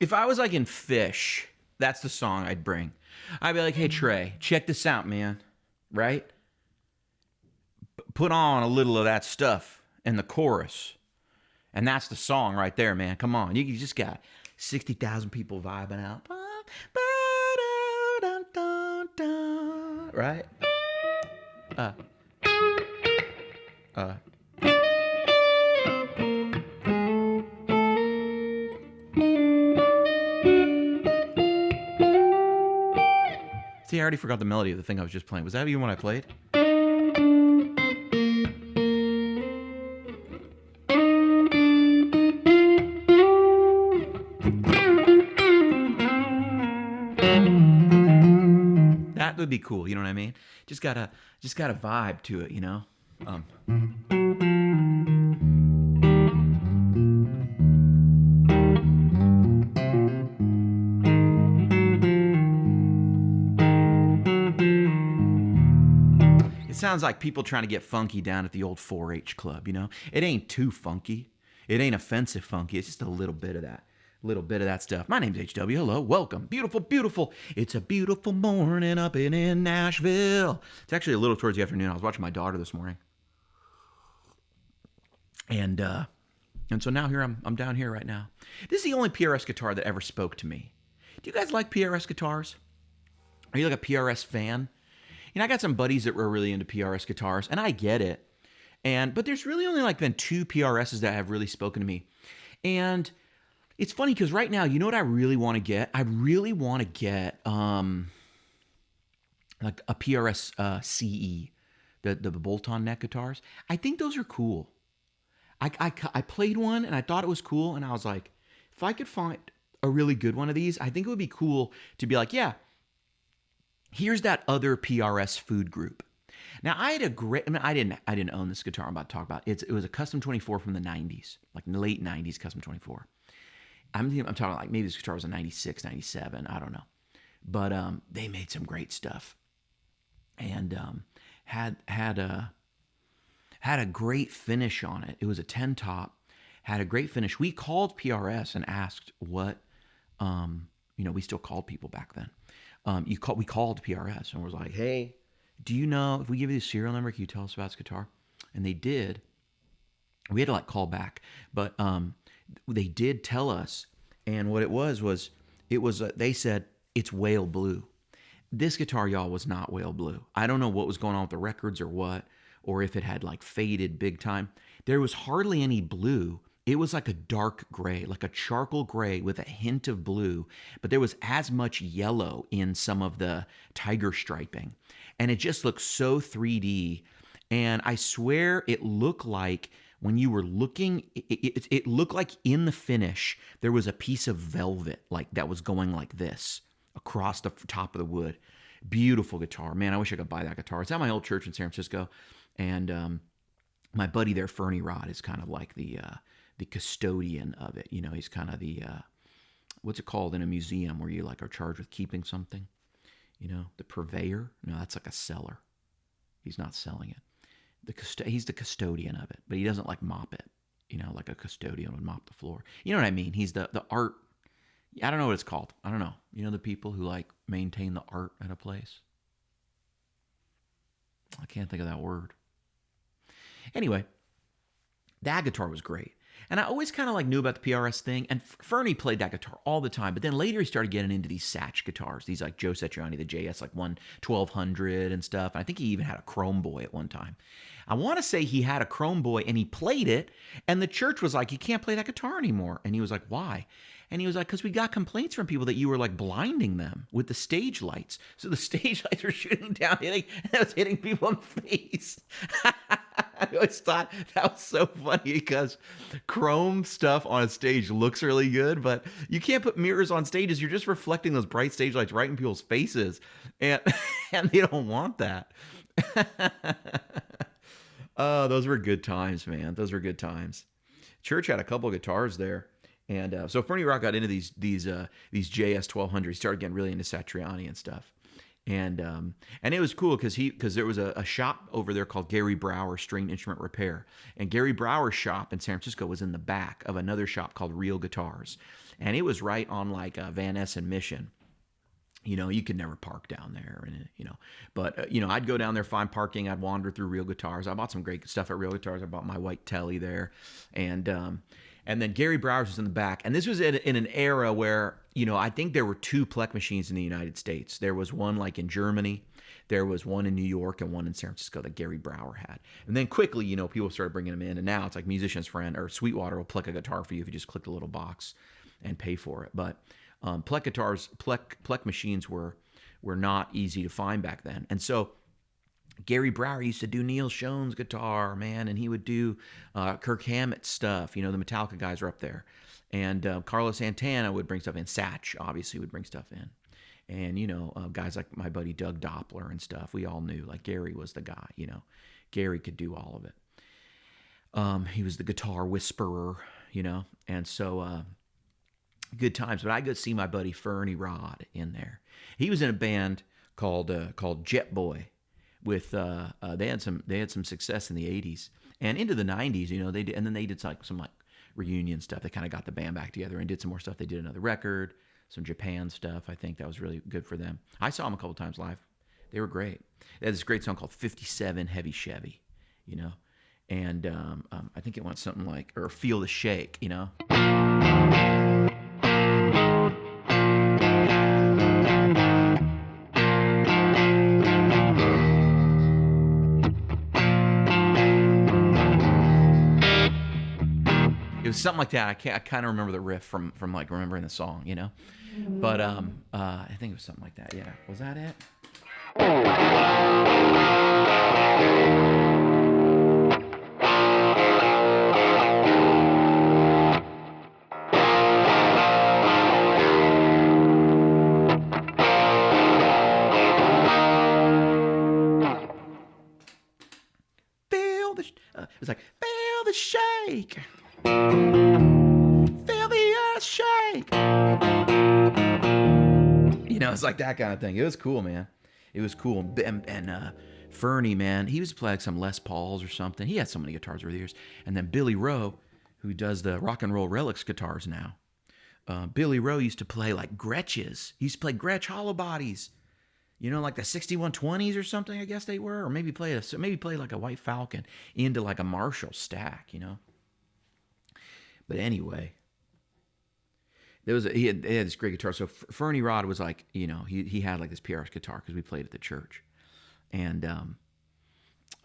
If I was like in Fish, that's the song I'd bring. I'd be like, hey, Trey, check this out, man. Right? Put on a little of that stuff in the chorus. And that's the song right there, man. Come on. You just got 60,000 people vibing out. Right? See, I already forgot the melody of the thing I was just playing. Was that even what I played? That would be cool, you know what I mean? Just got a vibe to it, you know? It sounds like people trying to get funky down at the old 4-H club, you know? It ain't too funky. It ain't offensive funky. It's just a little bit of that. Little bit of that stuff. My name's HW. Hello. Welcome. Beautiful, beautiful. It's a beautiful morning up in Nashville. It's actually a little towards the afternoon. I was watching my daughter this morning. And so now here I'm down here right now. This is the only PRS guitar that ever spoke to me. Do you guys like PRS guitars? Are you like a PRS fan? You know, I got some buddies that were really into PRS guitars, and I get it. But there's really only like been 2 PRSs that have really spoken to me. And it's funny because right now, you know what I really want to get? I really want to get like a PRS CE, the bolt-on neck guitars. I think those are cool. I played one and I thought it was cool, and I was like, if I could find a really good one of these, I think it would be cool to be like, yeah, here's that other PRS food group. Now I had a great, I didn't own this guitar I'm about to talk about. It was a Custom 24 from the 90s, like late 90s Custom 24. I'm talking like maybe this guitar was a 96, 97, I don't know. But they made some great stuff. And had a great finish on it. It was a 10 top, had a great finish. We called PRS and asked what, we still called people back then. We called PRS and was like, hey, do you know, if we give you the serial number, can you tell us about this guitar? And they did. We had to like call back, but they did tell us. And what it was they said it's whale blue. This guitar, y'all, was not whale blue. I don't know what was going on with the records or what, or if it had like faded big time. There was hardly any blue. It was like a dark gray, like a charcoal gray with a hint of blue, but there was as much yellow in some of the tiger striping. And it just looked so 3D. And I swear it looked like when you were looking, it looked like in the finish there was a piece of velvet like that was going like this across the top of the wood. Beautiful guitar, man. I wish I could buy that guitar. It's at my old church in San Francisco, and my buddy there, Fernie Rod, is kind of like the custodian of it. You know, he's kind of the what's it called in a museum where you like are charged with keeping something. You know, the purveyor. No, that's like a seller. He's not selling it. He's the custodian of it, but he doesn't like mop it. You know, like a custodian would mop the floor. You know what I mean? He's the art. I don't know what it's called. I don't know. You know the people who like maintain the art at a place? I can't think of that word. Anyway, that guitar was great. And I always kind of like knew about the PRS thing. And Fernie played that guitar all the time. But then later he started getting into these Satch guitars. These like Joe Satriani, the JS like 1200 and stuff. And I think he even had a Chrome Boy at one time. I want to say he had a Chrome Boy and he played it. And the church was like, you can't play that guitar anymore. And he was like, why? And he was like, because we got complaints from people that you were like blinding them with the stage lights. So the stage lights were shooting down, and it was hitting people in the face. I always thought that was so funny because chrome stuff on a stage looks really good, but you can't put mirrors on stages. You're just reflecting those bright stage lights right in people's faces, and they don't want that. Oh, those were good times, man. Those were good times. Church had a couple of guitars there. And so Fernie Rock got into these JS 1200s. He started getting really into Satriani and stuff, and it was cool because there was a shop over there called Gary Brower String Instrument Repair, and Gary Brower's shop in San Francisco was in the back of another shop called Real Guitars, and it was right on like Van Ness and Mission. You know, you could never park down there, and but I'd go down there, find parking. I'd wander through Real Guitars. I bought some great stuff at Real Guitars. I bought my white Telly there, and then Gary Brower's was in the back. And this was in an era where, I think there were 2 Plek machines in the United States. There was one like in Germany. There was one in New York and one in San Francisco that Gary Brower had. And then quickly, people started bringing them in. And now it's like Musician's Friend or Sweetwater will Plek a guitar for you if you just click the little box and pay for it. But Plek guitars, Plek machines were not easy to find back then. And so Gary Brower used to do Neil Schoen's guitar, man, and he would do Kirk Hammett stuff. The Metallica guys are up there. And Carlos Santana would bring stuff in. Satch, obviously, would bring stuff in. And, guys like my buddy Doug Doppler and stuff, we all knew, like, Gary was the guy, Gary could do all of it. He was the guitar whisperer, and so good times. But I go see my buddy Fernie Rod in there. He was in a band called Jet Boy. With they had some success in the 80s and into the 90s, they did, and then they did some reunion stuff. They kind of got the band back together and did some more stuff. They did another record, some Japan stuff. I think that was really good for them. I saw them a couple times live. They were great. They had this great song called 57 Heavy Chevy, and I think it went something like, or Feel the Shake, It was something like that. I kind of remember the riff from like remembering the song, But I think it was something like that. Yeah, was that it? It was like feel the shake. Feel the earth shake. It's like that kind of thing. It was cool, man. It was cool. And Fernie, man, he was playing some Les Pauls or something. He had so many guitars over the years. And then Billy Rowe, who does the Rock and Roll Relics guitars now. Billy Rowe used to play like Gretches. He used to play Gretsch hollow bodies. Like the 6120s or something, I guess they were. Or maybe play like a White Falcon into like a Marshall stack, But anyway, he had this great guitar. So Fernie Rod was like, he had like this PRS guitar because we played at the church, and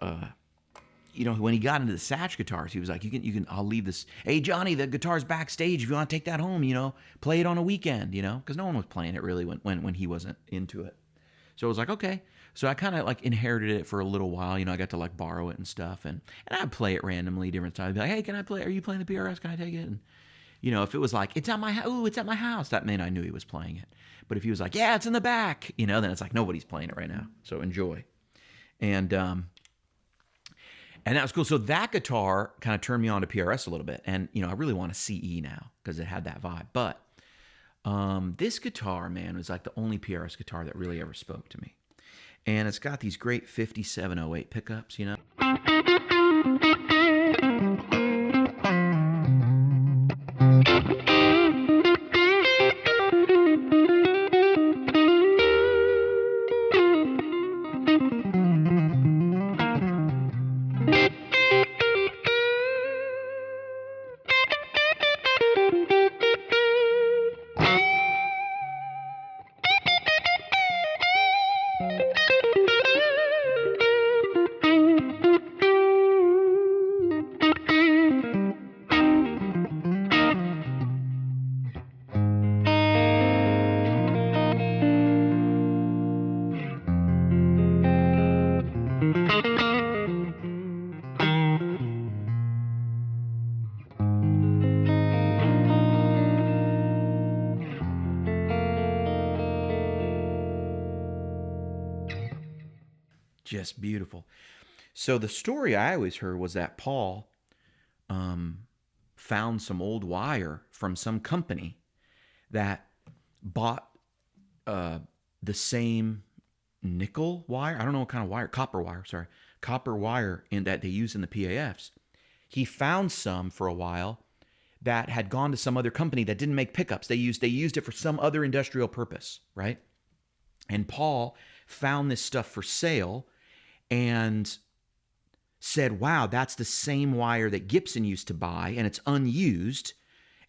when he got into the Satch guitars, he was like, I'll leave this. Hey Johnny, the guitar's backstage. If you want to take that home, play it on a weekend, because no one was playing it really when he wasn't into it. So I was like, okay. So I kind of like inherited it for a little while. I got to like borrow it and stuff, and I'd play it randomly different times. I'd be like, hey, can I play? Are you playing the PRS? Can I take it? And if it was like it's at my it's at my house, that meant I knew he was playing it. But if he was like, yeah, it's in the back, then it's like nobody's playing it right now. So enjoy. And that was cool. So that guitar kind of turned me on to PRS a little bit. And, I really want a CE now because it had that vibe. But this guitar, man, was like the only PRS guitar that really ever spoke to me. And it's got these great 5708 pickups, Just beautiful. So the story I always heard was that Paul found some old wire from some company that bought the same nickel wire. I don't know what kind of wire, copper wire in that they use in the PAFs. He found some for a while that had gone to some other company that didn't make pickups. They used it for some other industrial purpose, right? And Paul found this stuff for sale and said, wow, that's the same wire that Gibson used to buy, and it's unused.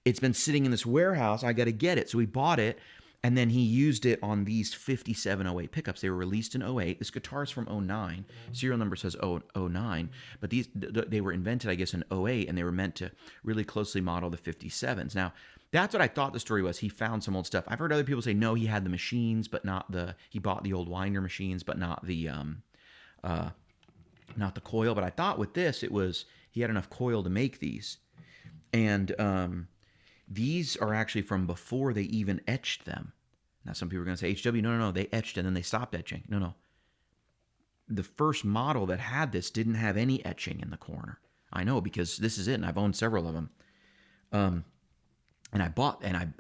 It's been sitting in this warehouse. I got to get it. So he bought it, and then he used it on these 5708 pickups. They were released in '08. This guitar is from '09. Serial number says '09, but they were invented, I guess, in '08, and they were meant to really closely model the 57s. Now, that's what I thought the story was. He found some old stuff. I've heard other people say, no, he had the machines, but he bought the old winder machines, but not the coil. But I thought with this, it was he had enough coil to make these. And these are actually from before they even etched them. Now, some people are going to say, HW, no, they etched and then they stopped etching. No. The first model that had this didn't have any etching in the corner. I know because this is it, and I've owned several of them. And I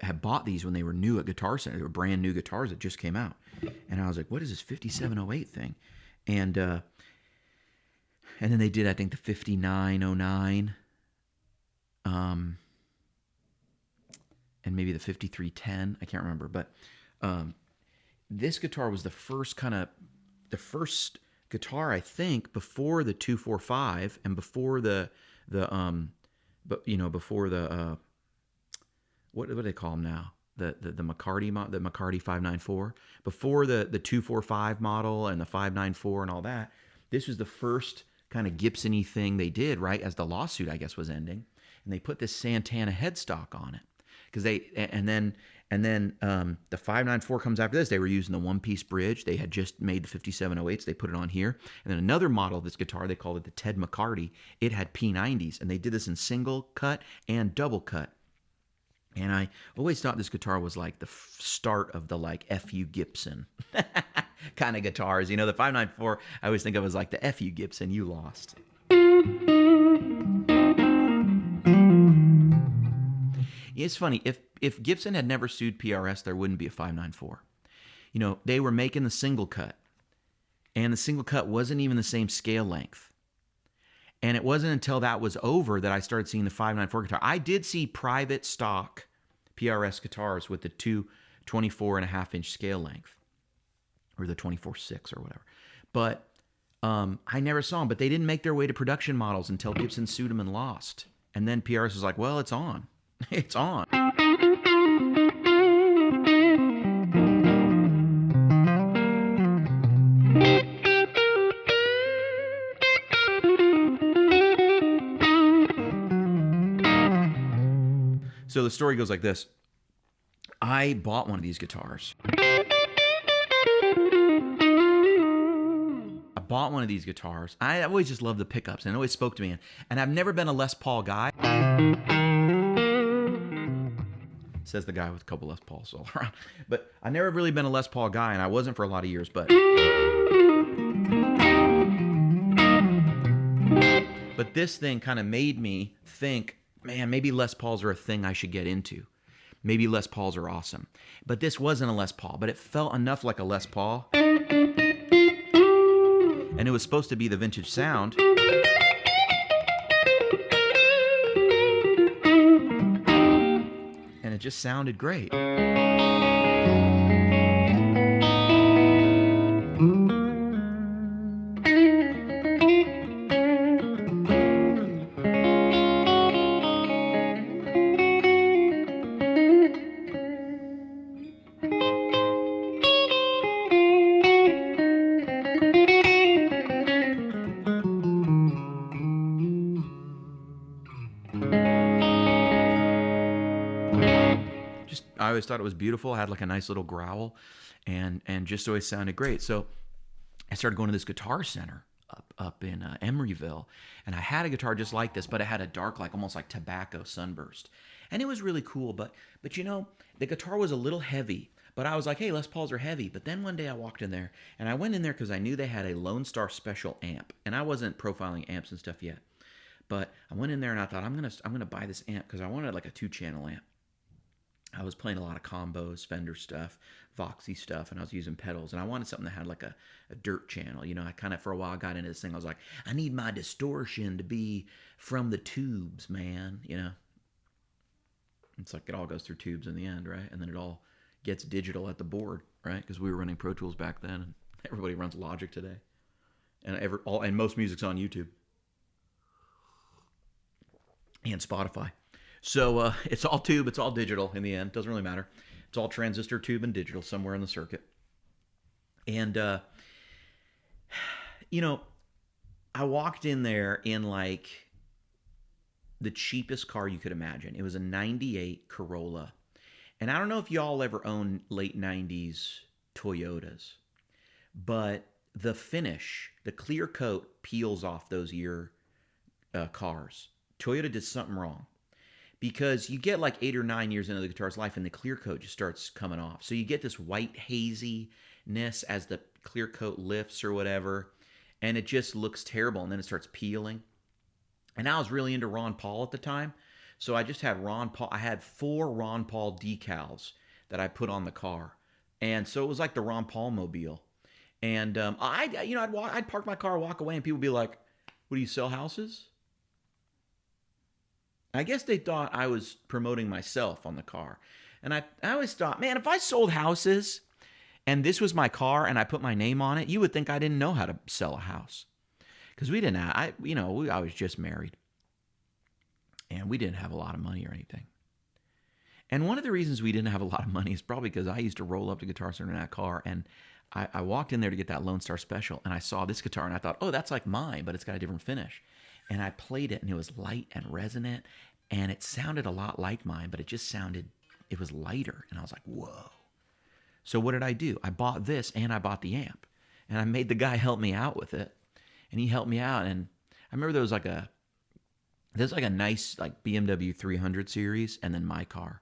had bought these when they were new at Guitar Center. They were brand new guitars that just came out. And I was like, what is this 5708 thing? And then they did, I think, the 5909. And maybe the 5310. I can't remember. But this guitar was the first guitar, I think, before the 245 and before what do they call them now? The McCarty 594. Before the 245 model and the 594 and all that, this was the first kind of Gibson-y thing they did, right, as the lawsuit, I guess, was ending. And they put this Santana headstock on it. And then the 594 comes after this. They were using the one-piece bridge. They had just made the 5708s. They put it on here. And then another model of this guitar, they called it the Ted McCarty. It had P90s, and they did this in single cut and double cut. And I always thought this guitar was like the start of the like F.U. Gibson kind of guitars. The 594 I always think of as like the F.U. Gibson, you lost. It's funny, if Gibson had never sued PRS, there wouldn't be a 594. They were making the single cut, and the single cut wasn't even the same scale length. And it wasn't until that was over that I started seeing the 594 guitar. I did see private stock PRS guitars with the 24.5-inch scale length, or the 24.6 or whatever. But I never saw them. But they didn't make their way to production models until Gibson sued them and lost. And then PRS was like, well, it's on. It's on. So the story goes like this. I bought one of these guitars. bought one of these guitars. I always just loved the pickups, and it always spoke to me. And I've never been a Les Paul guy. Says the guy with a couple Les Pauls all around. But I've never really been a Les Paul guy, and I wasn't for a lot of years. But this thing kind of made me think, man, maybe Les Pauls are a thing I should get into. Maybe Les Pauls are awesome. But this wasn't a Les Paul, but it felt enough like a Les Paul. And it was supposed to be the vintage sound. And it just sounded great. I always thought it was beautiful. It had like a nice little growl, and just always sounded great. So I started going to this guitar center up in Emeryville, and I had a guitar just like this, but it had a dark, like almost like tobacco sunburst, and it was really cool. But you know, the guitar was a little heavy. But I was like, hey, Les Pauls are heavy. But then one day I walked in there, and I went in there because I knew they had a Lone Star Special amp, and I wasn't profiling amps and stuff yet. But I went in there and I thought I'm gonna buy this amp because I wanted like a 2-channel amp. I was playing a lot of combos, Fender stuff, Voxy stuff, and I was using pedals, and I wanted something that had like a dirt channel. You know, I kind of for a while got into this thing. I was like, I need my distortion to be from the tubes, man. You know, it's like it all goes through tubes in the end, right? And then it all gets digital at the board, right? Because we were running Pro Tools back then, and everybody runs Logic today, and most music's on YouTube and Spotify. So it's all tube, it's all digital in the end. Doesn't really matter. It's all transistor, tube, and digital somewhere in the circuit. And, you know, I walked in there in like the cheapest car you could imagine. It was a 98 Corolla. And I don't know if y'all ever owned late 90s Toyotas, but the finish, the clear coat peels off those year cars. Toyota did something wrong. Because you get like 8 or 9 years into the guitar's life and the clear coat just starts coming off. So you get this white haziness as the clear coat lifts or whatever, and it just looks terrible, and then it starts peeling. And I was really into Ron Paul at the time, so I just had Ron Paul. I had 4 Ron Paul decals that I put on the car, and so it was like the Ron Paul mobile. And I'd park my car, walk away, and people would be like, "What, do you sell houses?" I guess they thought I was promoting myself on the car. And I always thought, man, if I sold houses and this was my car and I put my name on it, you would think I didn't know how to sell a house. Because we didn't have, I was just married. And we didn't have a lot of money or anything. And one of the reasons we didn't have a lot of money is probably because I used to roll up to Guitar Center in that car, and I walked in there to get that Lone Star Special, and I saw this guitar, and I thought, oh, that's like mine, but it's got a different finish. And I played it, and it was light and resonant, and it sounded a lot like mine, but it was lighter. And I was like, whoa. So what did I do? I bought this, and I bought the amp. And I made the guy help me out with it. And he helped me out. And I remember there was like a nice like BMW 300 series, and then my car.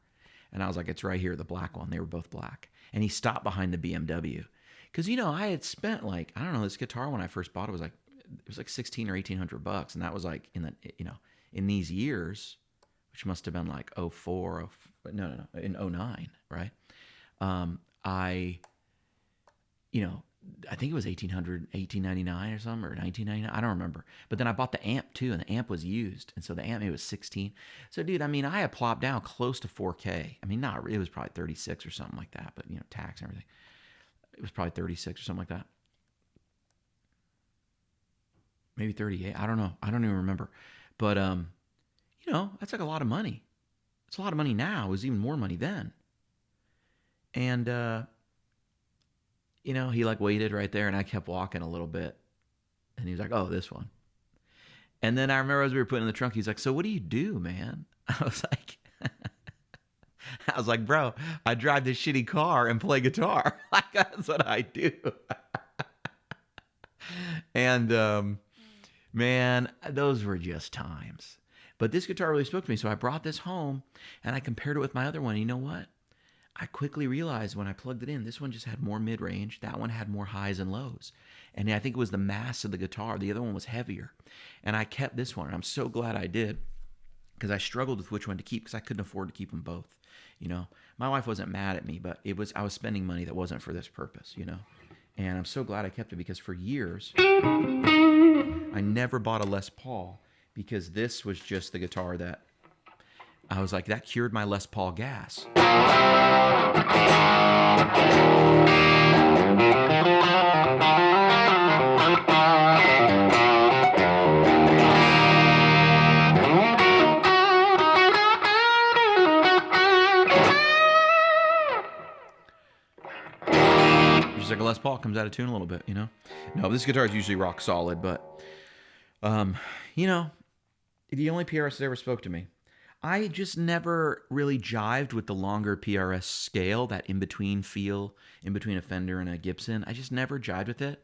And I was like, it's right here, the black one. They were both black. And he stopped behind the BMW. Because, I had spent like, I don't know, this guitar when I first bought it was like $1,600 or $1,800, and that was like in these years, which must have been like 04, in 09, right? I think it was $1,899 or something, or $1,999. I don't remember. But then I bought the amp too, and the amp was used, and so the amp maybe was $16. So, dude, I mean, I had plopped down close to $4K. I mean, it was probably 36 or something like that, but tax and everything, it was probably 36 or something like that. Maybe 38. I don't know. I don't even remember. But that's like a lot of money. It's a lot of money now. It was even more money then. And he like waited right there, and I kept walking a little bit, and he was like, "Oh, this one." And then I remember as we were putting it in the trunk, he's like, "So what do you do, man?" I was like, "Bro, I drive this shitty car and play guitar. Like, that's what I do." And man, those were just times. But this guitar really spoke to me. So I brought this home and I compared it with my other one. You know what? I quickly realized when I plugged it in, this one just had more mid range. That one had more highs and lows. And I think it was the mass of the guitar. The other one was heavier. And I kept this one. And I'm so glad I did because I struggled with which one to keep because I couldn't afford to keep them both. You know, my wife wasn't mad at me, but I was spending money that wasn't for this purpose, you know. And I'm so glad I kept it because for years, I never bought a Les Paul because this was just the guitar that I was like, that cured my Les Paul gas. Just like a Les Paul comes out of tune a little bit, you know? No, this guitar is usually rock solid, but, you know, the only PRS that ever spoke to me. I just never really jived with the longer PRS scale, that in-between feel, in between a Fender and a Gibson. I just never jived with it.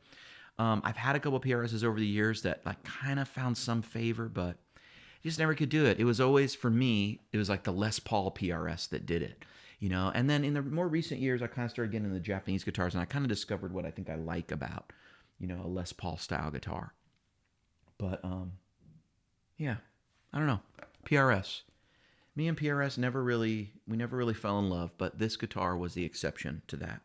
I've had a couple PRSs over the years that like kind of found some favor, but just never could do it. It was always, for me, it was like the Les Paul PRS that did it, you know? And then in the more recent years, I kind of started getting into the Japanese guitars, and I kind of discovered what I think I like about, you know, a Les Paul style guitar. But, yeah, I don't know. PRS. Me and PRS never really fell in love, but this guitar was the exception to that.